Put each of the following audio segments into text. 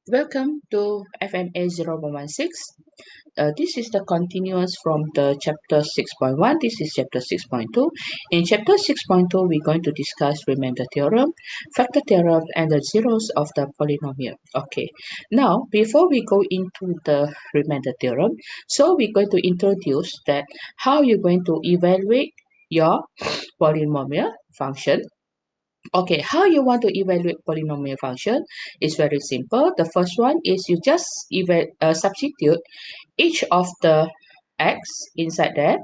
Welcome to FMA 0116. This is the continuous from the chapter 6.1. This is chapter 6.2. In chapter 6.2, we're going to discuss remainder theorem, factor theorem, and the zeros of the polynomial. Okay. Now, before we go into the remainder theorem, so we're going to introduce that how you're going to evaluate your polynomial function. Okay, how you want to evaluate polynomial function is very simple. The first one is you just substitute each of the x inside there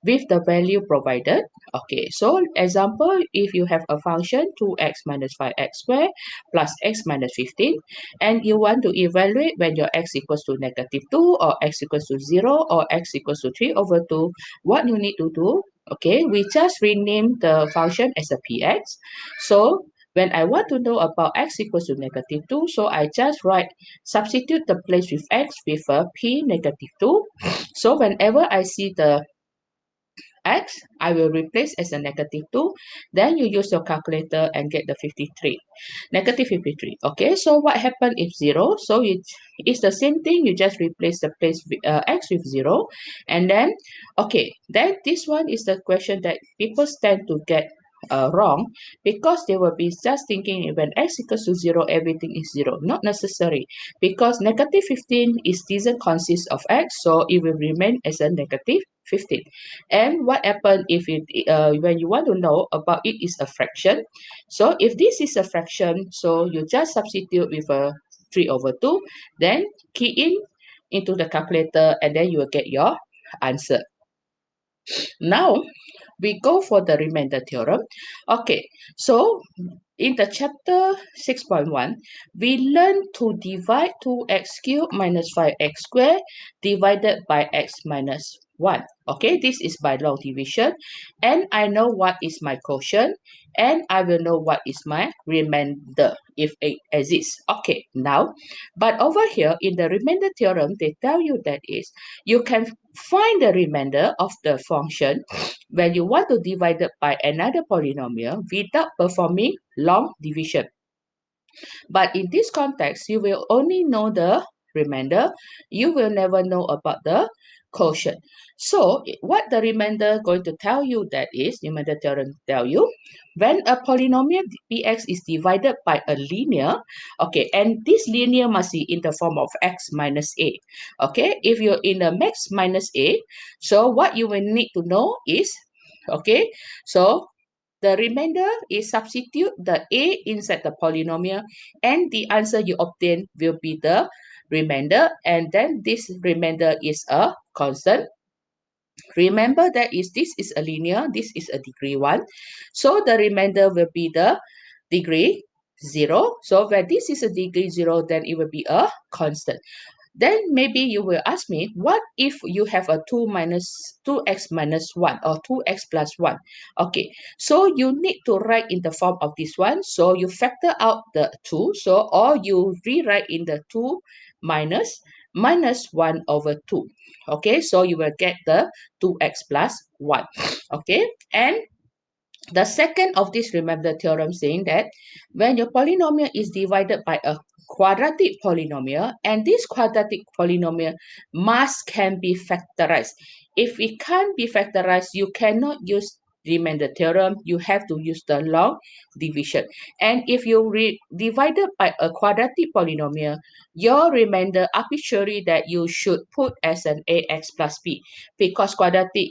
with the value provided. Okay, so example, if you have a function 2x minus 5x squared plus x minus 15, and you want to evaluate when your x equals to -2 or x equals to 0 or x equals to 3/2, what you need to do, okay, we just rename the function as a px. So when I want to know about x equals to -2, so I just substitute the place with x with a p -2. So whenever I see the x, I will replace as a -2. Then you use your calculator and get the 53, -53. Okay, so what happened if 0? So it's the same thing. You just replace the place with, x with 0. And then, okay, then this one is the question that people tend to get wrong, because they will be just thinking when x equals to 0, everything is 0. Not necessary, because -15 doesn't consist of x, so it will remain as a -15. And what happens if when you want to know about it is a fraction? So if this is a fraction, so you just substitute with a 3/2, then key in into the calculator, and then you will get your answer. Now we go for the remainder theorem. Okay, so in the chapter 6.1, we learn to divide 2x cubed minus 5x squared divided by x minus 1. Okay, this is by long division, and I know what is my quotient, and I will know what is my remainder if it exists. Okay, now, but over here in the remainder theorem, they tell you that is you can find the remainder of the function when you want to divide it by another polynomial without performing long division. But in this context, you will only know the remainder. You will never know about the quotient. So what the remainder going to tell you that is, remainder theorem tell you, when a polynomial px is divided by a linear, okay, and this linear must be in the form of x minus a. Okay, if you're in the max minus a, so what you will need to know is, okay, so the remainder is substitute the a inside the polynomial, and the answer you obtain will be the remainder, and then this remainder is a constant. Remember that this is a linear, this is a degree 1. So the remainder will be the degree 0. So when this is a degree 0, then it will be a constant. Then maybe you will ask me, what if you have a 2x minus 1 or 2x plus 1? Okay, so you need to write in the form of this one. So you factor out the 2, so or you rewrite in the 2 minus 1/2. Okay, so you will get the 2x plus 1. Okay, and the second of this remainder theorem saying that when your polynomial is divided by a quadratic polynomial, and this quadratic polynomial can be factorized. If it can't be factorized, you cannot use remainder theorem. You have to use the long division. And if you divided by a quadratic polynomial, your remainder arbitrary that you should put as an ax plus b, because quadratic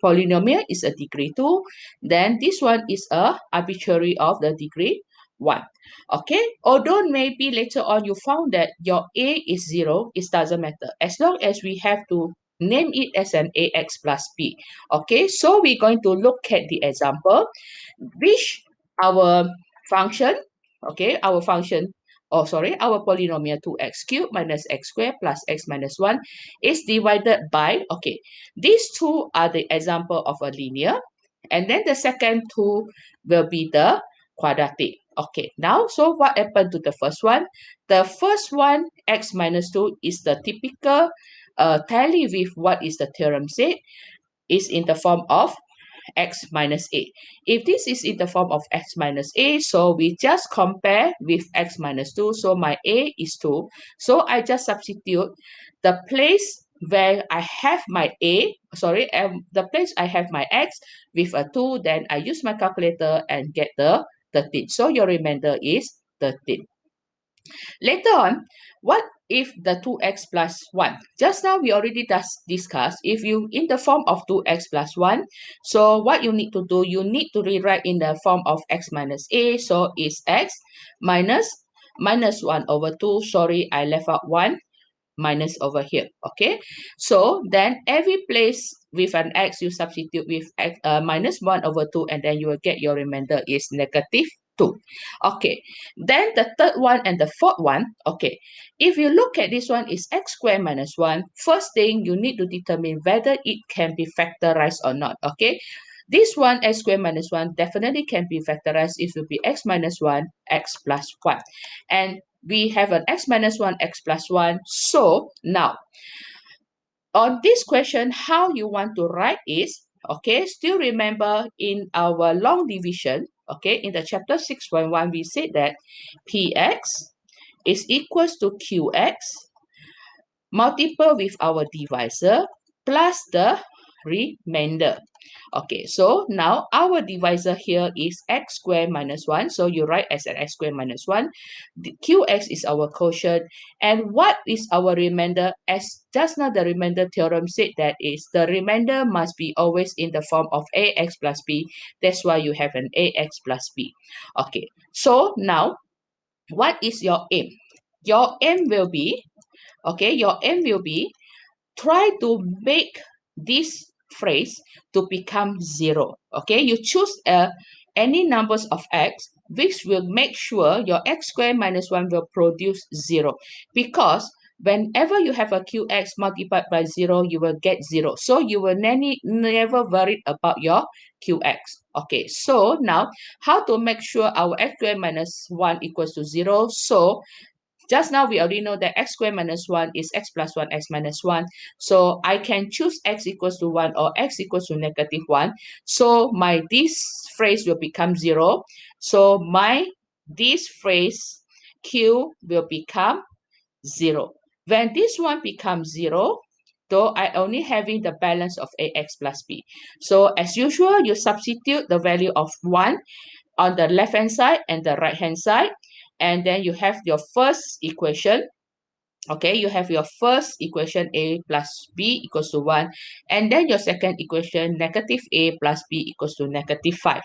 polynomial is a degree 2, then this one is a arbitrary of the degree 1. Okay, although maybe later on you found that your a is 0, it doesn't matter, as long as we have to name it as an ax plus b. Okay, so we're going to look at the example which our function, okay, our function, our polynomial 2x cubed minus x squared plus x minus 1 is divided by, okay, these two are the example of a linear, and then the second two will be the quadratic. Okay, now, so what happened to the first one? The first one, x minus 2, is the typical tally with what is the theorem said, is in the form of x minus a. If this is in the form of x minus a, so we just compare with x minus 2. So my a is 2. So I just substitute the place where I have my a, the place I have my x with a 2, then I use my calculator and get the 13. So your remainder is 13. Later on, what if the 2x plus 1? Just now we already discussed, if you in the form of 2x plus 1, so what you need to do, you need to rewrite in the form of x minus a, so it's x minus 1 over 2, sorry, I left out 1, minus over here, okay? So then every place with an x, you substitute with x, minus 1 over 2, and then you will get your remainder is negative 2. Okay, then the third one and the fourth one, okay, if you look at this one is x squared minus 1, first thing you need to determine whether it can be factorized or not, okay? This one, x squared minus 1, definitely can be factorized. It will be x minus 1, x plus 1. And we have an x minus 1, x plus 1. So now, on this question, how you want to write is, okay, still remember in our long division, okay, in the chapter 6.1, we said that px is equals to qx multiple with our divisor plus the remainder. Okay, so now our divisor here is x squared minus 1. So you write as an x squared minus 1. The qx is our quotient. And what is our remainder? As just now the remainder theorem said, that is the remainder must be always in the form of ax plus b. That's why you have an ax plus b. Okay, so now what is your aim? Your aim will be, okay, your aim will be try to make this phrase to become 0. Okay, you choose any numbers of x which will make sure your x squared minus 1 will produce 0, because whenever you have a qx multiplied by 0, you will get 0. So you will never worry about your qx. Okay, so now how to make sure our x squared minus 1 equals to 0? So just now, we already know that x squared minus 1 is x plus 1, x minus 1. So I can choose x equals to 1 or x equals to negative 1. So this phrase will become 0. So this phrase q will become 0. When this one becomes 0, though I only having the balance of ax plus b. So as usual, you substitute the value of 1 on the left hand side and the right hand side, and then you have your first equation. Okay, you have your first equation a plus b equals to 1, and then your second equation negative a plus b equals to negative 5.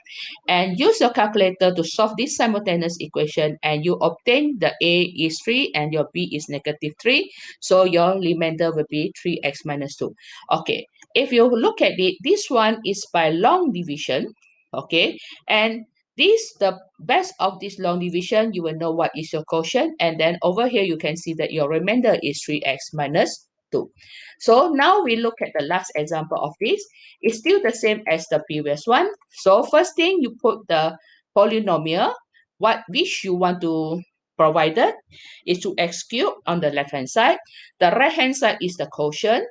And use your calculator to solve this simultaneous equation, and you obtain the a is 3 and your b is negative 3. So your remainder will be 3x minus 2. Okay, if you look at it, this one is by long division. Okay, and the best of this long division, you will know what is your quotient, and then over here you can see that your remainder is 3x minus 2. So now we look at the last example of this. It's still the same as the previous one. So first thing, you put the polynomial, which you want to provide it is 2x cubed on the left hand side. The right hand side is the quotient.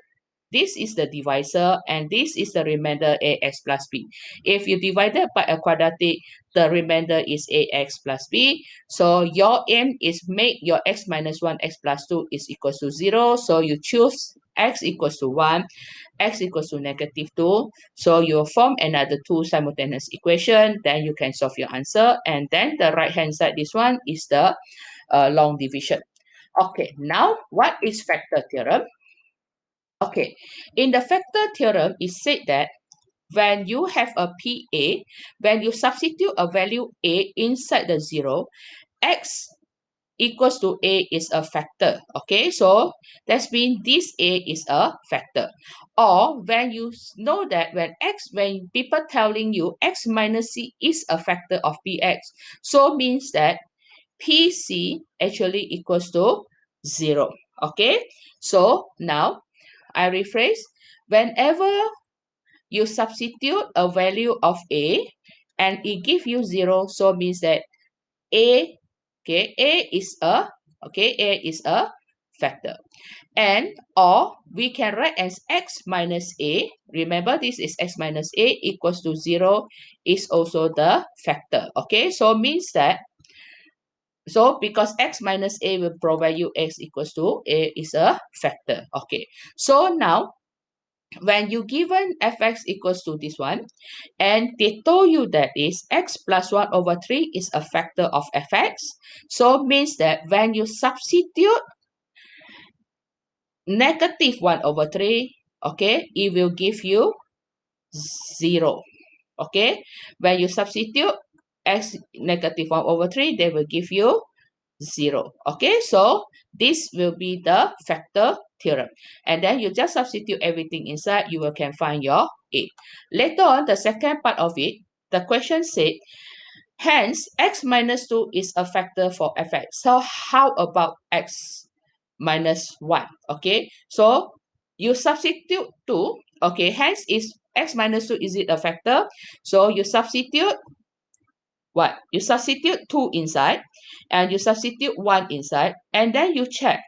This is the divisor, and this is the remainder ax plus b. If you divide it by a quadratic, the remainder is ax plus b. So your aim is make your x minus 1, x plus 2 is equals to 0. So you choose x equals to 1, x equals to negative 2. So you form another two simultaneous equation. Then you can solve your answer. And then the right hand side, this one is the long division. Okay, now what is factor theorem? Okay, in the factor theorem, it said that when you have a PA, when you substitute a value A inside the 0, x equals to A is a factor. Okay, so that's mean this A is a factor. Or when you know that when people telling you x minus C is a factor of PX, so means that PC actually equals to 0. Okay, so now I rephrase, whenever you substitute a value of A and it gives you 0, so means that A is a factor. factor. And or we can write as x minus a. Remember, this is x minus a equals to 0 is also the factor. Okay, so means that, so because x minus a will provide you x equals to a is a factor. Okay, so now when you given fx equals to this one, and they told you that is x plus 1 over 3 is a factor of fx, so means that when you substitute negative 1 over 3, okay, it will give you 0. Okay, when you substitute x negative 1 over 3, they will give you 0. Okay, so this will be the factor theorem. And then you just substitute everything inside, you will can find your A. Later on, the second part of it, the question said, hence, x minus 2 is a factor for fx. So how about x minus 1? Okay, so you substitute 2. Okay, hence is x minus 2, is it a factor? So you substitute what? You substitute 2 inside and you substitute 1 inside, and then you check.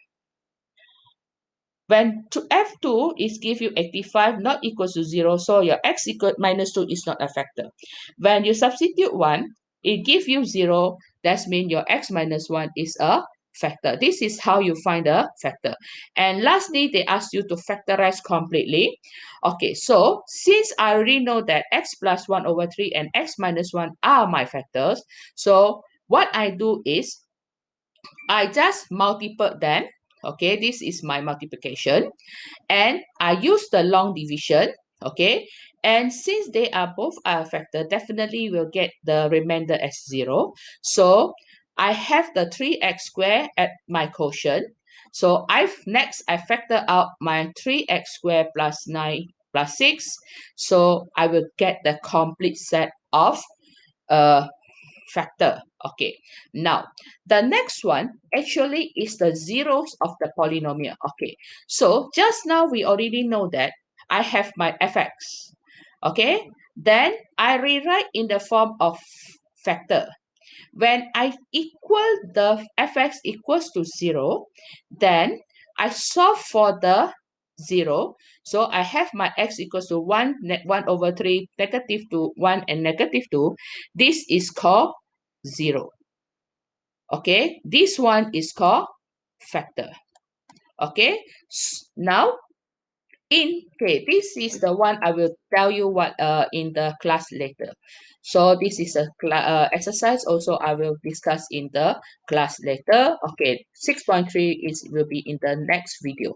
When f2 is give you 85 not equals to 0, so your x equal minus 2 is not a factor. When you substitute 1, it gives you 0, that means your x minus 1 is a factor. This is how you find a factor. And lastly, they ask you to factorize completely. Okay, so since I already know that x plus 1 over 3 and x minus 1 are my factors, so what I do is I just multiply them. Okay, this is my multiplication. And I use the long division. Okay, and since they are both a factor, definitely will get the remainder as 0. So I have the 3x squared at my quotient. So next I factor out my 3x squared plus 9 plus 6. So I will get the complete set of factor. Okay, now the next one actually is the zeros of the polynomial. Okay, so just now we already know that I have my fx. Okay, then I rewrite in the form of factor. When I equal the fx equals to 0, then I solve for the 0. So I have my x equals to 1 over 3, negative 2, 1 and negative 2. This is called 0. Okay, this one is called factor. Okay, now this is the one I will tell you what in the class later. So this is a exercise also I will discuss in the class later. Okay, 6.3 will be in the next video.